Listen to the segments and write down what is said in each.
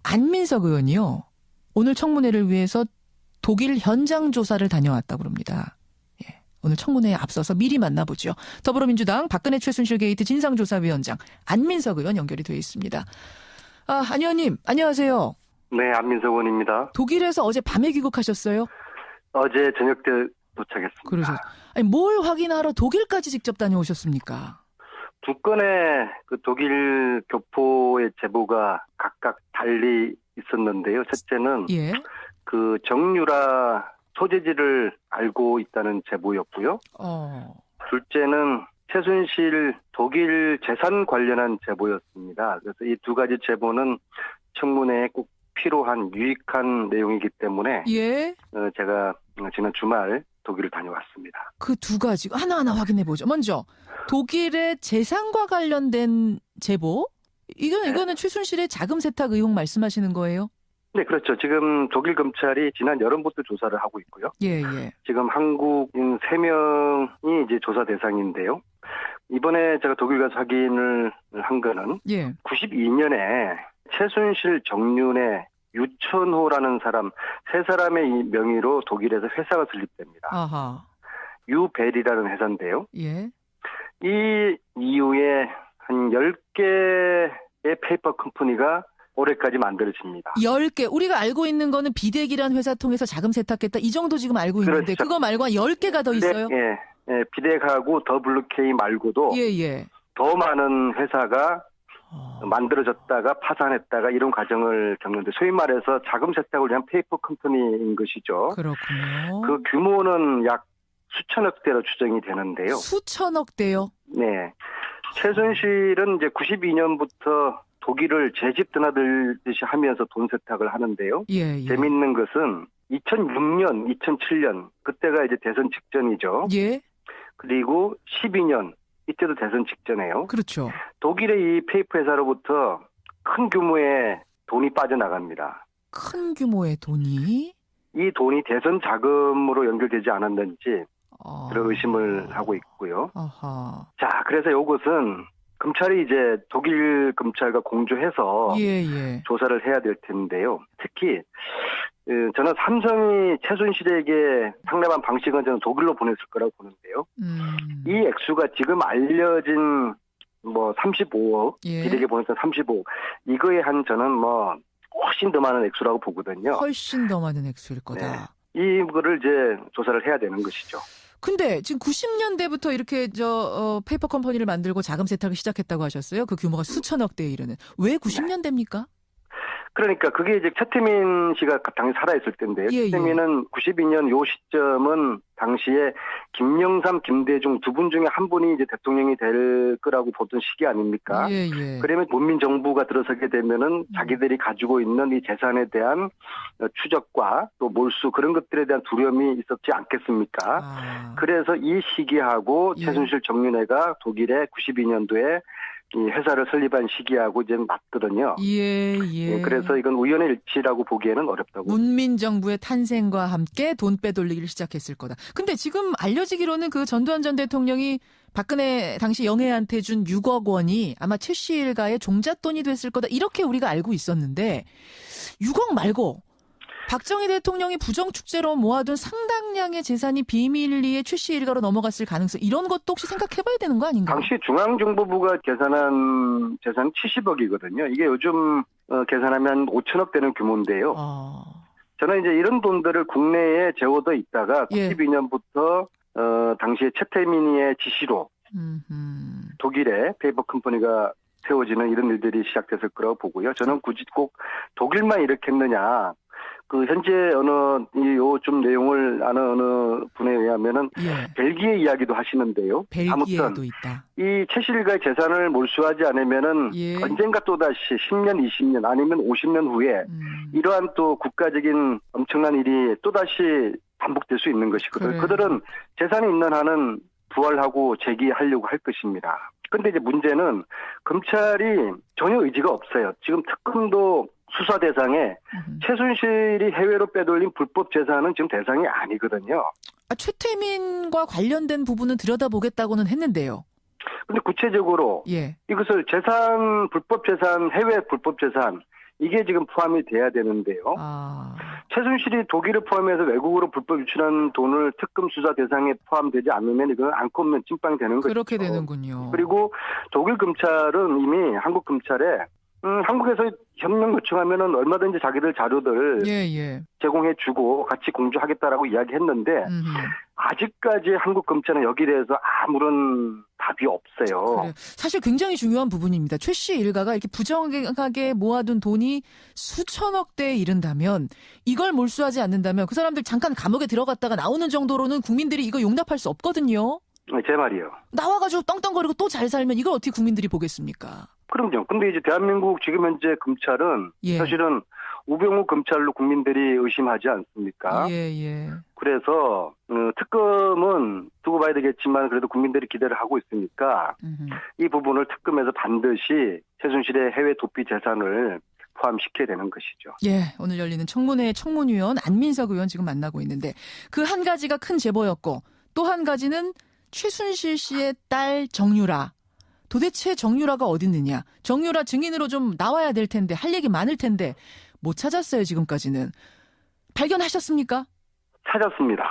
안민석 의원이요. 오늘 청문회를 위해서 독일 현장 조사를 다녀왔다고 합니다. 예, 오늘 청문회에 앞서서 미리 만나보죠. 더불어민주당 박근혜 최순실 게이트 진상조사위원장 안민석 의원 연결이 되어 있습니다. 안 의원님 안녕하세요. 네, 안민석 의원입니다. 독일에서 어제 밤에 귀국하셨어요? 어제 저녁 때 도착했습니다. 그러셨. 아니, 뭘 확인하러 독일까지 직접 다녀오셨습니까? 두 건의 그 독일 교포의 제보가 각각 달리 있었는데요. 첫째는 예. 그 정유라 소재지를 알고 있다는 제보였고요. 둘째는 최순실 독일 재산 관련한 제보였습니다. 그래서 이 두 가지 제보는 청문회에 꼭 필요한 유익한 내용이기 때문에 예. 제가 지난 주말 독일을 다녀왔습니다. 그 두 가지 하나하나 확인해 보죠. 먼저 독일의 재산과 관련된 제보. 이거는 최순실의 자금 세탁 의혹 말씀하시는 거예요? 네, 그렇죠. 지금 독일 검찰이 지난 여름부터 조사를 하고 있고요. 예, 예. 지금 한국인 3명이 이제 조사 대상인데요. 이번에 제가 독일 가서 확인을 한 거는 예. 92년에 최순실, 정윤회, 유천호라는 사람 세 사람의 명의로 독일에서 회사가 설립됩니다. 아하. 유벨이라는 회사인데요. 예. 이 이후에 한 10개의 페이퍼 컴퍼니가 올해까지 만들어집니다. 10개. 우리가 알고 있는 거는 비덱이라는 회사 통해서 자금 세탁했다. 이 정도 지금 알고 있는데 그렇죠. 그거 말고 한 10개가 더 있어요? 네, 예, 비덱하고 WK 말고도 예. 더 많은 회사가 만들어졌다가 파산했다가 이런 과정을 겪는데 소위 말해서 자금 세탁을 위한 페이퍼 컴퍼니인 것이죠. 그렇군요. 그 규모는 약 수천억 대로 추정이 되는데요. 수천억 대요? 네. 최순실은 이제 92년부터 독일을 제 집 드나들듯이 하면서 돈 세탁을 하는데요. 예. 재밌는 것은 2006년, 2007년 그때가 이제 대선 직전이죠. 예. 그리고 12년 이때도 대선 직전이에요. 그렇죠. 독일의 이 페이퍼 회사로부터 큰 규모의 돈이 빠져나갑니다. 큰 규모의 돈이? 이 돈이 대선 자금으로 연결되지 않았는지 그런 의심을 하고 있고요. 아하. 자, 그래서 이것은 검찰이 이제 독일 검찰과 공조해서 예. 조사를 해야 될 텐데요. 특히 저는 삼성이 최순실에게 상납한 방식은 저는 독일로 보냈을 거라고 보는데요. 이 액수가 지금 알려진 35억, 예. 비덱에 보냈던 35억, 이거에 한 저는 훨씬 더 많은 액수라고 보거든요. 훨씬 더 많은 액수일 거다. 네. 이거를 이제 조사를 해야 되는 것이죠. 근데 지금 90년대부터 이렇게 페이퍼 컴퍼니를 만들고 자금 세탁을 시작했다고 하셨어요? 그 규모가 수천억 대에 이르는. 왜 90년대입니까? 그러니까 그게 이제 최태민 씨가 당시 살아있을 텐데요. 예. 최태민은 92년 요 시점은 당시에 김영삼, 김대중 두 분 중에 한 분이 이제 대통령이 될 거라고 보던 시기 아닙니까? 예. 그러면 문민정부가 들어서게 되면은 자기들이 가지고 있는 이 재산에 대한 추적과 또 몰수 그런 것들에 대한 두려움이 있었지 않겠습니까? 그래서 이 시기하고 최순실, 정윤회가 독일에 92년도에 이 회사를 설립한 시기하고 이제 맞거든요. 예. 그래서 이건 우연의 일치라고 보기에는 어렵다고. 문민정부의 탄생과 함께 돈 빼돌리기를 시작했을 거다. 근데 지금 알려지기로는 그 전두환 전 대통령이 박근혜 당시 영애한테 준 6억 원이 아마 최 씨 일가의 종잣돈이 됐을 거다. 이렇게 우리가 알고 있었는데 6억 말고 박정희 대통령이 부정축제로 모아둔 상당량의 재산이 비밀리에 최 씨 일가로 넘어갔을 가능성 이런 것도 혹시 생각해봐야 되는 거 아닌가요? 당시 중앙정보부가 계산한 재산 70억이거든요. 이게 요즘 계산하면 5천억 되는 규모인데요. 저는 이제 이런 돈들을 국내에 재워둬 있다가 92년부터 당시에 최태민이의 지시로 독일의 페이퍼 컴퍼니가 세워지는 이런 일들이 시작됐을 거라고 보고요. 저는 굳이 꼭 독일만 이렇게 했느냐. 현재 좀 내용을 아는 어느 분에 의하면은 벨기에 이야기도 하시는데요. 벨기에도 아무튼 있다. 이 최 씨 일가의 재산을 몰수하지 않으면은 언젠가 또다시 10년, 20년 아니면 50년 후에 이러한 또 국가적인 엄청난 일이 또다시 반복될 수 있는 것이거든요. 그들은 재산이 있는 한은 부활하고 재기하려고 할 것입니다. 그런데 이제 문제는 검찰이 전혀 의지가 없어요. 지금 특검도 수사 대상에 최순실이 해외로 빼돌린 불법 재산은 지금 대상이 아니거든요. 최태민과 관련된 부분은 들여다보겠다고는 했는데요. 그런데 구체적으로 이것을 불법 재산, 해외 불법 재산 이게 지금 포함이 돼야 되는데요. 최순실이 독일을 포함해서 외국으로 불법 유출한 돈을 특검 수사 대상에 포함되지 않으면 이건 안고 없는 찐빵이 되는 거죠. 그렇게 되는군요. 그리고 독일 검찰은 이미 한국 검찰에 한국에서 협력 요청하면은 얼마든지 자기들 자료들 제공해주고 같이 공조하겠다라고 이야기했는데 아직까지 한국 검찰은 여기에 대해서 아무런 답이 없어요. 그래요. 사실 굉장히 중요한 부분입니다. 최 씨 일가가 이렇게 부정하게 모아둔 돈이 수천억 대에 이른다면 이걸 몰수하지 않는다면 그 사람들 잠깐 감옥에 들어갔다가 나오는 정도로는 국민들이 이거 용납할 수 없거든요. 제 말이요. 나와가지고 떵떵거리고 또 잘 살면 이걸 어떻게 국민들이 보겠습니까? 그럼요. 근데 이제 대한민국 지금 현재 검찰은 사실은 우병우 검찰로 국민들이 의심하지 않습니까? 그래서 특검은 두고 봐야 되겠지만 그래도 국민들이 기대를 하고 있으니까 이 부분을 특검에서 반드시 최순실의 해외 도피 재산을 포함시켜야 되는 것이죠. 오늘 열리는 청문회 청문위원 안민석 의원 지금 만나고 있는데 그 한 가지가 큰 제보였고 또 한 가지는 최순실 씨의 딸 정유라. 도대체 정유라가 어디 있느냐. 정유라 증인으로 좀 나와야 될 텐데 할 얘기 많을 텐데 못 찾았어요 지금까지는. 발견하셨습니까? 찾았습니다.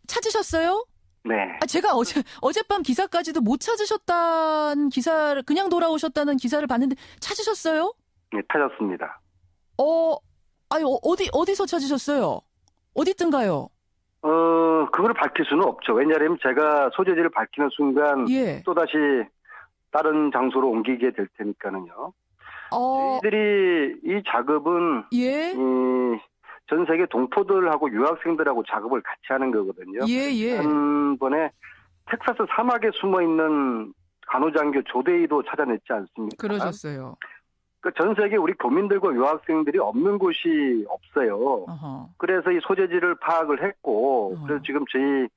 찾으셨어요? 네. 제가 어젯밤 기사까지도 못 찾으셨다는 기사를 그냥 돌아오셨다는 기사를 봤는데 찾으셨어요? 네, 찾았습니다. 어디서 찾으셨어요? 어디 있던가요? 그걸 밝힐 수는 없죠. 왜냐하면 제가 소재지를 밝히는 순간 또다시 다른 장소로 옮기게 될 테니까는요. 저희들이 이 작업은 전 세계 동포들하고 유학생들하고 작업을 같이 하는 거거든요. 한 번에 텍사스 사막에 숨어있는 간호장교 조대희도 찾아냈지 않습니까? 그러셨어요. 전 세계 우리 교민들과 유학생들이 없는 곳이 없어요. 그래서 이 소재지를 파악을 했고, 그래서 지금 저희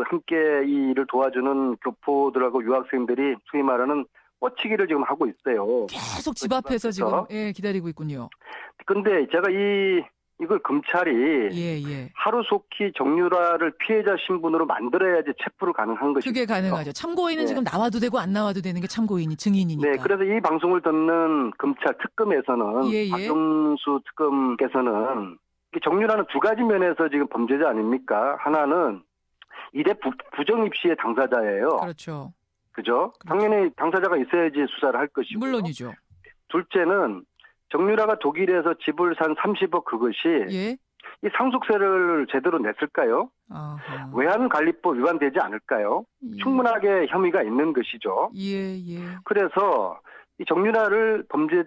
함께 이 일을 도와주는 교포들하고 유학생들이 소위 말하는 뻗치기를 지금 하고 있어요. 계속 집 앞에서 지금 기다리고 있군요. 근데 제가 이걸 검찰이 하루속히 정유라를 피해자 신분으로 만들어야지 체포를 가능한 것이죠. 그게 가능하죠. 참고인은 지금 나와도 되고 안 나와도 되는 게 참고인이 증인이니까. 네, 그래서 이 방송을 듣는 검찰 특검에서는 박영수 특검께서는 정유라는 두 가지 면에서 지금 범죄자 아닙니까? 하나는 일의 부정 입시의 당사자예요. 그렇죠. 그죠? 당연히 당사자가 있어야지 수사를 할 것이고. 물론이죠. 둘째는 정유라가 독일에서 집을 산 30억 그것이 이 상속세를 제대로 냈을까요? 외환관리법 위반되지 않을까요? 충분하게 혐의가 있는 것이죠. 그래서 이 정유라를 범죄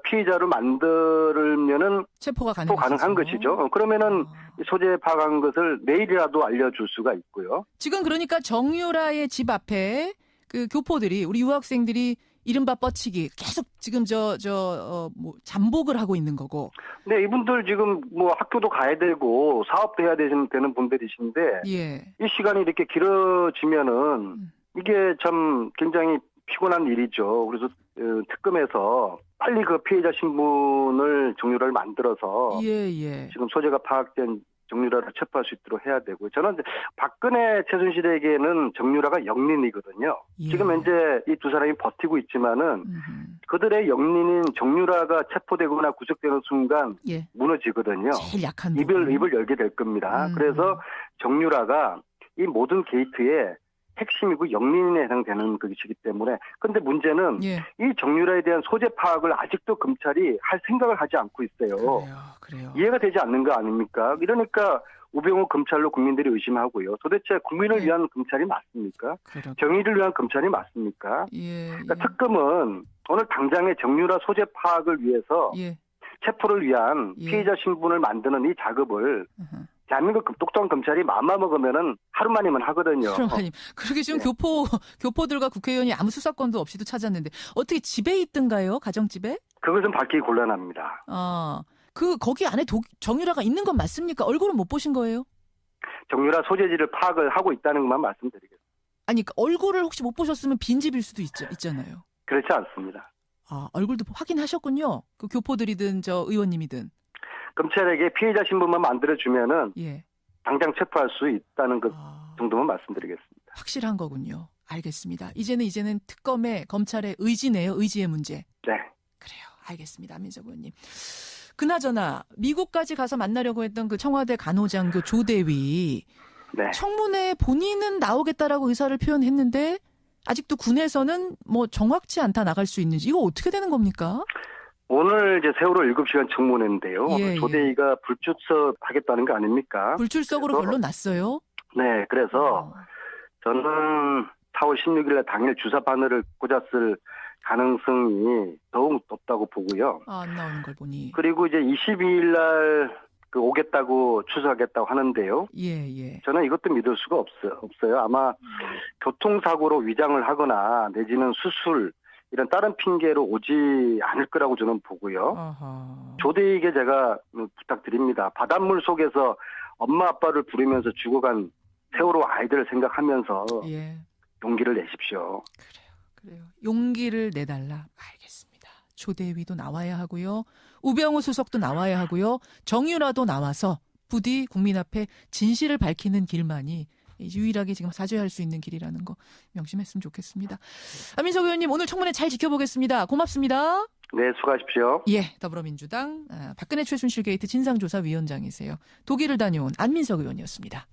피의자로 만들면은 체포가 가능한 것이죠. 그러면은 소재 파악한 것을 내일이라도 알려줄 수가 있고요. 지금 그러니까 정유라의 집 앞에 그 교포들이 우리 유학생들이 이른바 뻗치기 계속 지금 잠복을 하고 있는 거고. 네, 이분들 지금 학교도 가야 되고 사업도 해야 되는 분들이신데 이 시간이 이렇게 길어지면은 이게 참 굉장히 피곤한 일이죠. 그래서 특검에서 빨리 그 피해자 신분을 정유라를 만들어서 지금 소재가 파악된 정유라를 체포할 수 있도록 해야 되고, 저는 박근혜 최순실에게는 정유라가 영린이거든요. 지금 현재 이 두 사람이 버티고 있지만은 그들의 영린인 정유라가 체포되거나 구속되는 순간 무너지거든요. 제일 약한 입을 열게 될 겁니다. 그래서 정유라가 이 모든 게이트에 핵심이고 영린에 해당되는 것이기 때문에. 근데 문제는 이 정유라에 대한 소재 파악을 아직도 검찰이 할 생각을 하지 않고 있어요. 그래요. 이해가 되지 않는 거 아닙니까? 이러니까 우병우 검찰로 국민들이 의심하고요. 도대체 국민을 위한 검찰이 맞습니까? 정의를 위한 검찰이 맞습니까? 그러니까 특검은 오늘 당장의 정유라 소재 파악을 위해서 체포를 위한 피해자 신분을 만드는 이 작업을 대한민국 똑똑한 검찰이 마음먹으면은 하루만이면 하거든요. 하루만이면. 그렇게 지금 교포들과 국회의원이 아무 수사권도 없이도 찾았는데 어떻게 집에 있던가요? 가정집에? 그것은 밝히기 곤란합니다. 거기 안에 정유라가 있는 건 맞습니까? 얼굴은 못 보신 거예요? 정유라 소재지를 파악을 하고 있다는 것만 말씀드리겠습니다. 아니, 얼굴을 혹시 못 보셨으면 빈집일 수도 있잖아요. 그렇지 않습니다. 얼굴도 확인하셨군요. 그 교포들이든 의원님이든. 검찰에게 피해자 신분만 만들어주면은 당장 체포할 수 있다는 것 정도만 말씀드리겠습니다. 확실한 거군요. 알겠습니다. 이제는 특검의 검찰의 의지네요. 의지의 문제. 네. 그래요. 알겠습니다. 안민석 의원님. 그나저나 미국까지 가서 만나려고 했던 그 청와대 간호장교 조대위. 네. 청문회에 본인은 나오겠다라고 의사를 표현했는데 아직도 군에서는 뭐 정확치 않다 나갈 수 있는지 이거 어떻게 되는 겁니까? 오늘 이제 세월호 7시간 청문회인데요. 예, 조대위가 불출석하겠다는 거 아닙니까? 불출석으로 그래서, 결론 났어요? 네, 그래서 저는 4월 16일에 당일 주사 바늘을 꽂았을 가능성이 더욱 높다고 보고요. 안 나오는 걸 보니. 그리고 이제 22일 날 오겠다고 추석하겠다고 하는데요. 예. 저는 이것도 믿을 수가 없어요. 아마 교통사고로 위장을 하거나 내지는 수술 이런 다른 핑계로 오지 않을 거라고 저는 보고요. 아하. 조대위에게 제가 부탁드립니다. 바닷물 속에서 엄마 아빠를 부르면서 죽어간 세월호 아이들을 생각하면서 용기를 내십시오. 그래요. 용기를 내달라. 알겠습니다. 조대위도 나와야 하고요. 우병우 수석도 나와야 하고요. 정유라도 나와서 부디 국민 앞에 진실을 밝히는 길만이 유일하게 지금 사죄할 수 있는 길이라는 거 명심했으면 좋겠습니다. 안민석 의원님 오늘 청문회 잘 지켜보겠습니다. 고맙습니다. 네, 수고하십시오. 예, 더불어민주당 박근혜 최순실 게이트 진상조사위원장이세요. 독일을 다녀온 안민석 의원이었습니다.